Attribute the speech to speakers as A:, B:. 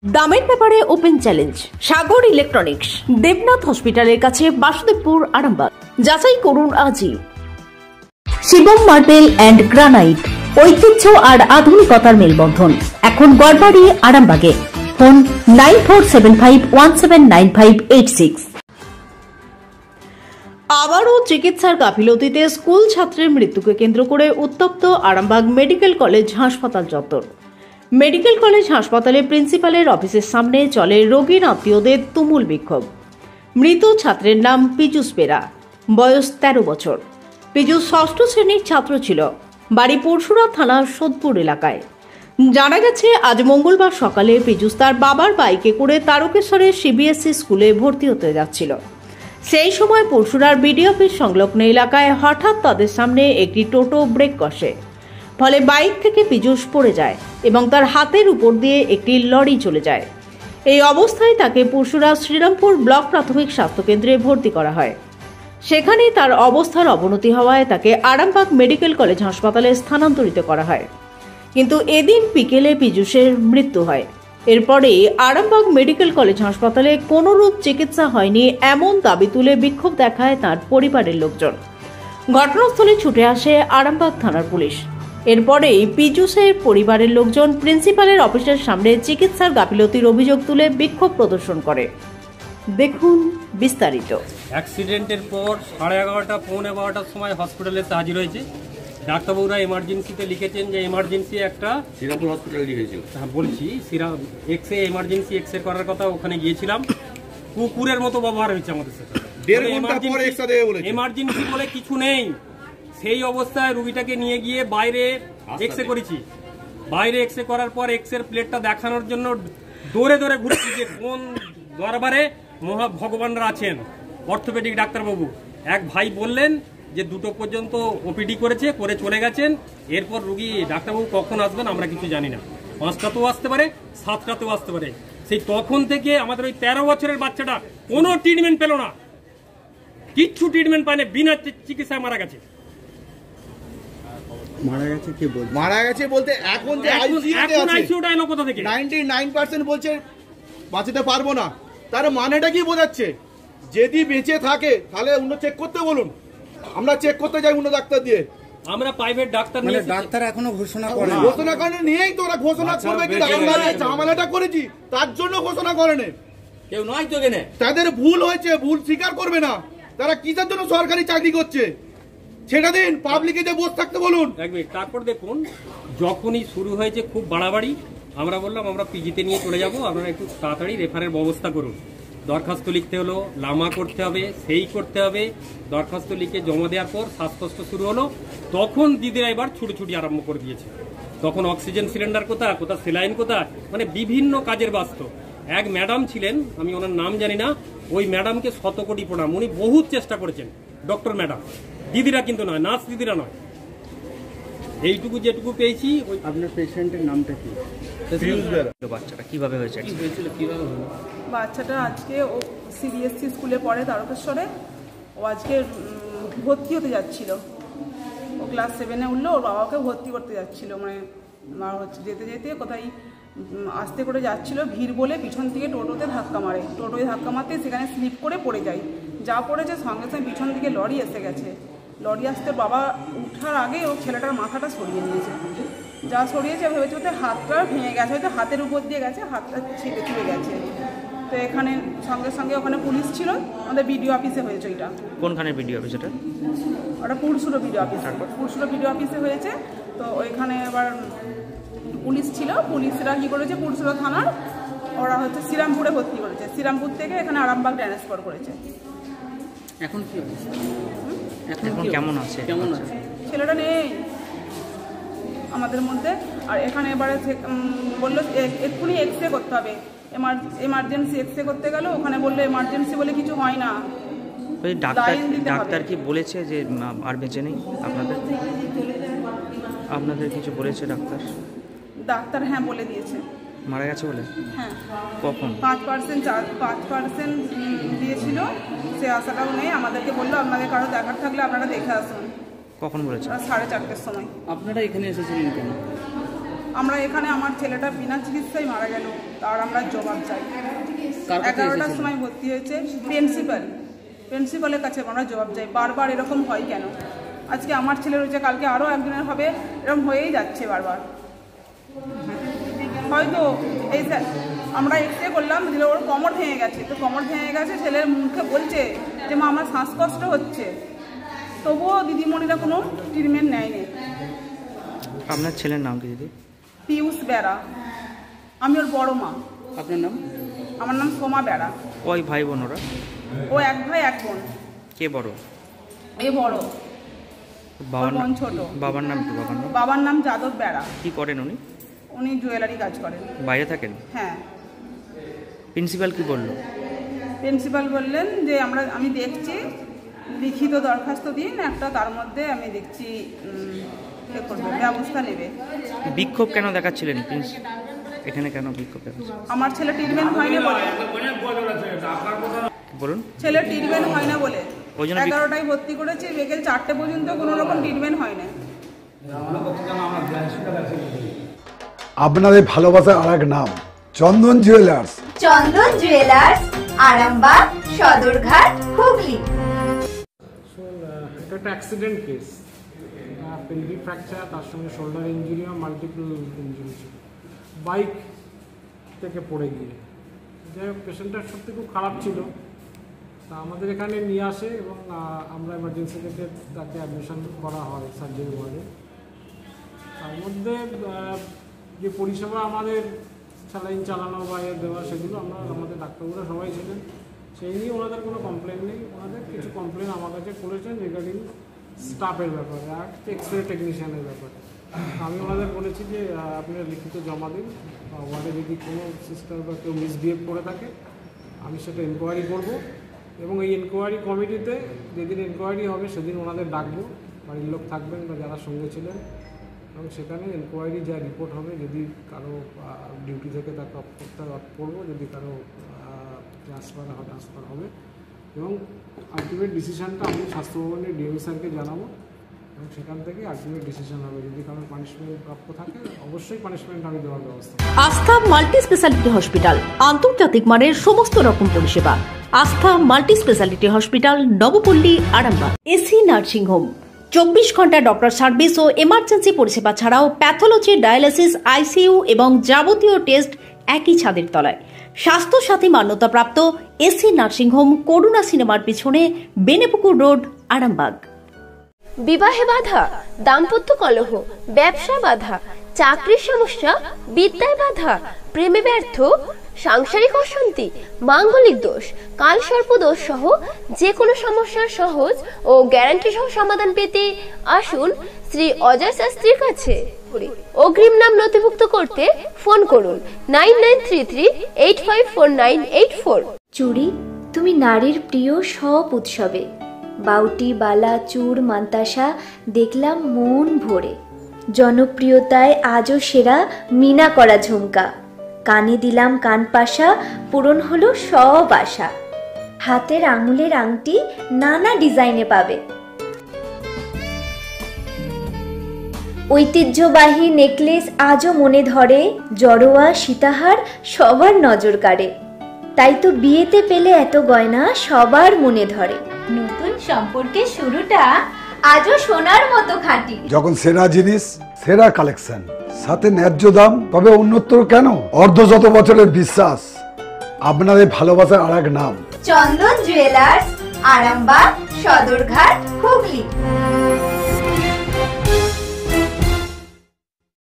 A: দামের ব্যাপারে open challenge সাগর electronics, Debnath হসপিটালের কাছে, বাসুদেবপুর, আরামবাগ। যাচাই করুন আজই। শিবম মার্বেল অ্যান্ড গ্রানাইট, ঐতিহ্য আর আধুনিকতার মেলবন্ধন, এখন গড়বাড়ি, আরামবাগে। ফোন 9475179586। আবারও চিকিৎসার গাফিলতিতে স্কুল ছাত্রের মৃত্যুকে কেন্দ্র করে উত্তপ্ত আরামবাগ মেডিকেল কলেজ হাসপাতাল চত্বর। মেডিকেল কলেজ হাসপাতালে প্রিন্সিপালের অফিসের সামনে চলে রোগীর আত্মীয়দের তুমুল বিক্ষোভ। মৃত ছাত্রের নাম পীযূষ বেরা, বয়স 13 বছর। পীযূষ 6ষ্ঠ শ্রেণীর ছাত্র ছিল। বাড়ি পরশুরা থানার সোদপুর এলাকায়। জানা গেছে, আজ মঙ্গলবার সকালে পীযূষ তার বাবার বাইকে করে তারকেশ্বরের সিবিএসই স্কুলে ভর্তি হতে যাচ্ছিল। সেই সময় পরশুরার বিডিও অফিস সংলগ্ন এলাকায় হঠাৎ তাদের সামনে একটি টোটো ব্রেক কষে। ফলে বাইক থেকে পীযূষ পড়ে যায় এবং তার হাতের উপর দিয়ে একটি লরি চলে যায়। এই অবস্থায় তাকে পরশুরা শ্রীরামপুর ব্লক প্রাথমিক স্বাস্থ্যকেন্দ্রে ভর্তি করা হয়। সেখানেই তার অবস্থার অবনতি হওয়ায় তাকে আরামবাগ মেডিকেল কলেজ হাসপাতালে স্থানান্তরিত করা হয়। কিন্তু এদিন বিকেলে পীযূষের মৃত্যু হয়। এরপরে আরামবাগ মেডিকেল কলেজ হাসপাতালে কোনোরূপ চিকিৎসা হয়নি এমন দাবি তুলে বিক্ষোভ দেখায় তার পরিবারের লোকজন। ঘটনাস্থলে ছুটে আসে আরামবাগ থানার পুলিশ। এরপরেই পীযূষের পরিবারের লোকজন প্রিন্সিপালের অফিসের সামনে চিকিৎসার গাফিলতির অভিযোগ তুলে বিক্ষোভ প্রদর্শন করে। দেখুন বিস্তারিত।
B: অ্যাক্সিডেন্টের পর 11:30 পৌনে 12টার সময় হসপিটালে হাজির হয়েছে। ডাক্তারবাবুরা এমার্জেন্সিতে লিখেছেন যে এমার্জেন্সি একটা
C: শ্রীরামপুর হসপিটালে লিখেছিল।
B: হ্যাঁ বলছি, এক্সরে এমার্জেন্সি এক্সরে করার কথা, ওখানে গিয়েছিলাম। কুকুরের মতো ব্যবহার হয়েছে আমাদের সাথে। এমার্জেন্সি বলে কিছু নেই। সেই অবস্থায় রুগীটাকে নিয়ে গিয়ে বাইরে এক্সরে করেছি। বাইরে এক্সরে করার পর এক্সরে প্লেটটা দেখানোর জন্য দৌড়ে দৌড়ে ঘুরেছি যে কোন দরবারে মহা ভগবানরা আছেন। অর্থোপেডিক ডাক্তারবাবু এক ভাই বললেন যে 2টো পর্যন্ত ওপিডি করেছে, করে চলে গেছেন। এরপর রুগী ডাক্তারবাবু কখন আসবেন আমরা কিছু জানি না। 5টাতেও আসতে পারে, 7টাতেও আসতে পারে। সেই তখন থেকে আমাদের ওই 13 বছরের বাচ্চাটা কোনো ট্রিটমেন্ট পেল না, কিচ্ছু ট্রিটমেন্ট পায়নি, বিনা চিকিৎসায় মারা গেছে।
D: মারা গেছে বলতে এখন যে
B: আইসিইউটা এলো কোথা থেকে?
D: 99% বলছে বাঁচাতে পারবো না। তার মানেটা কি বোঝাচ্ছে? যদি বেঁচে থাকে তাহলে অন্য চেক করতে বলুন, আমরা চেক করতে যাই অন্য ডাক্তার দিয়ে।
B: আমরা প্রাইভেট ডাক্তার নিয়ে,
D: ডাক্তার এখনো ঘোষণা করে নিয়েই তো ওরা ঘোষণা করবে কি আমরা যে ঝামেলাটা করেছি তার জন্য ঘোষণা করে না।
C: কেউ নয় তো কেন?
D: তাদের ভুল হয়েছে, ভুল স্বীকার করবে না। তারা কিসের জন্য সরকারি চাকরি করছে সেটা দিন, পাবলিকে যে বসে থাকতে বলুন।
B: তারপর দেখুন, যখনই শুরু হয়েছে খুব বাড়াবাড়ি, আমরা বললাম আমরা পিজিতে নিয়ে চলে যাব, আপনারা একটু তাড়াতাড়ি রেফারের ব্যবস্থা করুন। দরখাস্ত লিখতে হলো, লামা করতে হবে, সেই করতে হবে। দরখাস্ত লিখে জমা দেওয়ার পর শ্বাসকষ্ট শুরু হলো। তখন দিদিরা এবার ছুটি আরম্ভ করে দিয়েছে। তখন অক্সিজেন সিলিন্ডার কোথায়, সেলাইন কোথায়, মানে বিভিন্ন কাজের ব্যস্ত। এক ম্যাডাম ছিলেন, আমি ওনার নাম জানি না, ওই ম্যাডামকে 100 কোটি প্রণাম। উনি বহুত চেষ্টা করেছেন, ডক্টর ম্যাডাম, দিদিরা কিন্তু নয়, নার্স দিদিরা নয়। এইটুকু যেটুকু পেয়েছি।
E: আপনার পেশেন্টের নামটা কি?
C: বাচ্চাটা কিভাবে হয়েছে?
F: বাচ্চাটা আজকে ও সিবিএসসি স্কুলে পড়ে তারকেশ্বরে। ও আজকে ভর্তি হতে যাচ্ছিল। ও ক্লাস 7-এ উঠলো, ওর বাবাকে ভর্তি করতে যাচ্ছিল। মানে যেতে যেতে কোথায় আস্তে করে যাচ্ছিল, ভিড় বলে পিছন থেকে টোটোতে ধাক্কা মারে। টোটোয় ধাক্কা মারতে সেখানে স্লিপ করে পড়ে যায়। যা পড়েছে সঙ্গে সঙ্গে পিছন দিকে লরি এসে গেছে। লরি আসতে বাবা উঠার আগে ও ছেলেটার মাথাটা সরিয়ে নিয়েছে। যা সরিয়েছে ভেবেছে ওদের হাতটা ভেঙে গেছে, হয়তো হাতের উপর দিয়ে গেছে, হাতটা ছিঁড়ে গেছে। তো এখানে সঙ্গে সঙ্গে ওখানে পুলিশ ছিল, আমাদের বিডিও অফিসে হয়েছে। ওইটা
C: কোনখানের বিডিও অফিস?
F: ওটা পুরসুরো বিডিও অফিস। পুরসুরো বিডিও অফিসে হয়েছে। তো ওইখানে এবার পুলিশ ছিল, পুলিশরা কী করেছে, পুরসুরো থানার ওরা হচ্ছে শ্রীরামপুরে ভর্তি করেছে। শ্রীরামপুর থেকে এখানে আরামবাগ ট্রান্সফার করেছে।
E: এখন কি
C: এখন কেমন আছে?
F: ছেলেটা নেই আমাদের মধ্যে। আর এখানে এবারে বললো এক্ষুনি এক্সরে করতে হবে, এমার্জেন্সি এক্সরে করতে গেল। ওখানে বললো এমার্জেন্সি বলে কিছু হয় না।
C: ডাক্তার কি বলেছে যে আর বেঁচে নেই? আপনাদের কিছু বলেছে ডাক্তার?
F: হ্যাঁ বলে দিয়েছে,
C: মারা গেছে বলে।
F: হ্যাঁ
C: কখন?
F: 5% দিয়েছিল, সে আশাটাও নেই। আমাদেরকে বললো আপনাদের কারো দেখার থাকলে আপনারা দেখে আসুন।
C: কখন বলেছে?
F: 4:30টার সময়।
E: আপনারা এখানে এসেছিলেন কেন?
F: আমরা এখানে আমার ছেলেটা বিনা চিকিৎসায় মারা গেল, তার আমরা জবাব চাই। 11টার সময় ভর্তি হয়েছে, প্রিন্সিপালের কাছে আমরা জবাব চাই। বারবার এরকম হয় কেন? আজকে আমার ছেলে রয়েছে, কালকে আরও একজনের হবে, এরকম হয়েই যাচ্ছে বারবার। হয়তো এই আমরা এক্সরে করলাম, দিলে ওর কোমর ভেঙে গেছে, তো কোমর ভেঙে গেছে, ছেলের মুখে বলছে যে মা আমার শ্বাসকষ্ট হচ্ছে, তবুও দিদিমণিরা কোনো ট্রিটমেন্ট নেয়নি।
C: আপনার ছেলের নাম কি দিদি?
F: পিয়ুষ বেড়া, আমি ওর বড় মা।
E: আপনার নাম?
F: আমার নাম সোমা বেড়া।
C: ওই ভাই বোন ওরা?
F: ও এক ভাই এক বোন।
C: কে বড়?
F: এ বড়,
C: বাবার
F: বোন
C: নাম?
F: ছোট।
C: বাবার নাম কি?
F: বাবার নাম যাদব বেড়া।
C: কি করেন উনি?
F: উনি জুয়েলারি কাজ করেন।
C: বাইরে থাকেন?
F: হ্যাঁ।
C: প্রিন্সিপাল কি বললো?
F: প্রিন্সিপাল বললেন যে আমি দেখছি, লিখিত দরখাস্ত দিন একটা, তার মধ্যে আমি দেখছি ব্যবস্থা নেবে।
C: বিক্ষোভ কেন দেখাচ্ছিলেন এখানে? কেন বিক্ষোভ দেখাচ্ছিলেন?
F: আমার ছেলে ট্রিটমেন্ট হয়নি বলে।
C: বলুন।
F: ছেলে ট্রিটমেন্ট হয় না বলে
C: ওই জন্য
F: 11টায় ভর্তি করেছি, বিকেল 4টে পর্যন্ত কোনো রকম ট্রিটমেন্ট হয় না।
G: আপনাদের ভালোবাসার আরেক নাম চন্দন জুয়েলার্স।
H: চন্দন জুয়েলার্স, আরামবাগ, সদরঘাট, হুগলি।
I: এটা একটা অ্যাক্সিডেন্ট কেস, পেলভিক ফ্র্যাকচার, তার সঙ্গে শোল্ডার ইঞ্জুরি আর মাল্টিপল ইঞ্জুরি ছিল বাইক থেকে পড়ে গিয়ে। যাই হোক, পেশেন্টটা সত্যি খুব খারাপ ছিল, তা আমাদের এখানে নিয়ে আসে এবং আমরা এমার্জেন্সি থেকে তাকে অ্যাডমিশন করা হয় সার্জারি ওয়ার্ডে। তার মধ্যে যে পরিষেবা আমাদের স্যালাইন চালানো বা দেওয়া, সেগুলো আমাদের ডাক্তাররা সবাই ছিলেন, সেই নিয়ে ওনাদের কোনো কমপ্লেন নেই। ওনাদের কিছু কমপ্লেন আমার কাছে করেছেন রিগার্ডিং স্টাফের ব্যাপারে আর এক্সরে টেকনিশিয়ানের ব্যাপারে। আমি ওনাদের বলেছি যে আপনারা লিখিত জমা দিন, ওয়ার্ডে যদি কোনো সিস্টার বা কেউ মিসবিহেভ করে থাকে আমি সেটা এনকোয়ারি করব, এবং এই এনকোয়ারি কমিটিতে যেদিন এনকোয়ারি হবে সেদিন ওনাদের ডাকবো, বাড়ির লোক থাকবেন বা যারা সঙ্গে ছিলেন, এবং সেখানে এনকোয়ারি যা রিপোর্ট হবে, যদি কারো ডিউটি থেকে তাকে অফ করতে অফ করবো, যদি কারো ট্রান্সফার হবে, এবং আলটিমেট ডিসিশনটা আমি স্বাস্থ্য ভবনের ডিএমই স্যারকে জানাবো, এবং সেখান থেকে আলটিমেট ডিসিশন হবে। যদি কারো পানিশমেন্ট প্রাপ্ত থাকে অবশ্যই পানিশমেন্ট আমি দেওয়ার ব্যবস্থা।
A: আস্থা মাল্টি স্পেশালিটি হসপিটাল, আন্তর্জাতিক মানের সমস্ত রকম পরিষেবা। আস্থা multi speciality hospital, Nabapalli, Arambagh. AC nursing home, 24 ঘন্টা ডক্টর সার্ভিস ও এমার্জেন্সি পরিষেবা ছাড়াও প্যাথোলজি, ডায়ালিসিস, আইসিইউ এবং যাবতীয় টেস্ট একই ছাদের তলায়। স্বাস্থ্য সাথী মান্যতাপ্রাপ্ত এসি নার্সিং হোম, করুণা সিনেমার পিছনে, বেনেপুকুর রোড, আরামবাগ।
J: বিবাহে বাধা, দাম্পত্য কলহ, ব্যবসা বাধা, চাকরির সমস্যা, বিদ্যায় বাধা, প্রেমে ব্যর্থ, সাংসারিক অশান্তি, মাঙ্গলিক দোষ, কালসর্প দোষ সহ যে কোনো সমস্যার সহজ ও গ্যারান্টি সহ সমাধান পেতে আসুন শ্রী অজয় শাস্ত্রীর কাছে। অগ্রিম নাম নথিভুক্ত করতে ফোন করুন 9933854984।
H: চুড়ি, তুমি নারীর প্রিয় সব উৎসবে, বাউটি, বালা, চূড়, মান্তাসা দেখলাম মন ভরে। জনপ্রিয়তায় আজও সেরা মিনা করা ঝুমকা, কানে দিলাম কানপাশা, পূরণ হলো সব আশা। হাতের আঙুলের আংটি নানা ডিজাইনে পাবে, ঐতিহ্যবাহী নেকলেস আজও মনে ধরে, জড়োয়া, সীতাহার সবার নজর কাড়ে। তাই তো বিয়েতে পেলে এত গয়না সবার মনে ধরে। নতুন সম্পর্কের শুরুটা আজও সোনার মতো খাঁটি।
G: যখন সেরা জিনিস, সেরা কালেকশন, সাথে ন্যায্য দাম, তবে উন্নতর কেন? অর্ধশত বছরের বিশ্বাস, আপনাদের ভালোবাসার আরেক নাম
H: চন্দন জুয়েলার্স, আরামবাগ, সদরঘাট, হুগলি।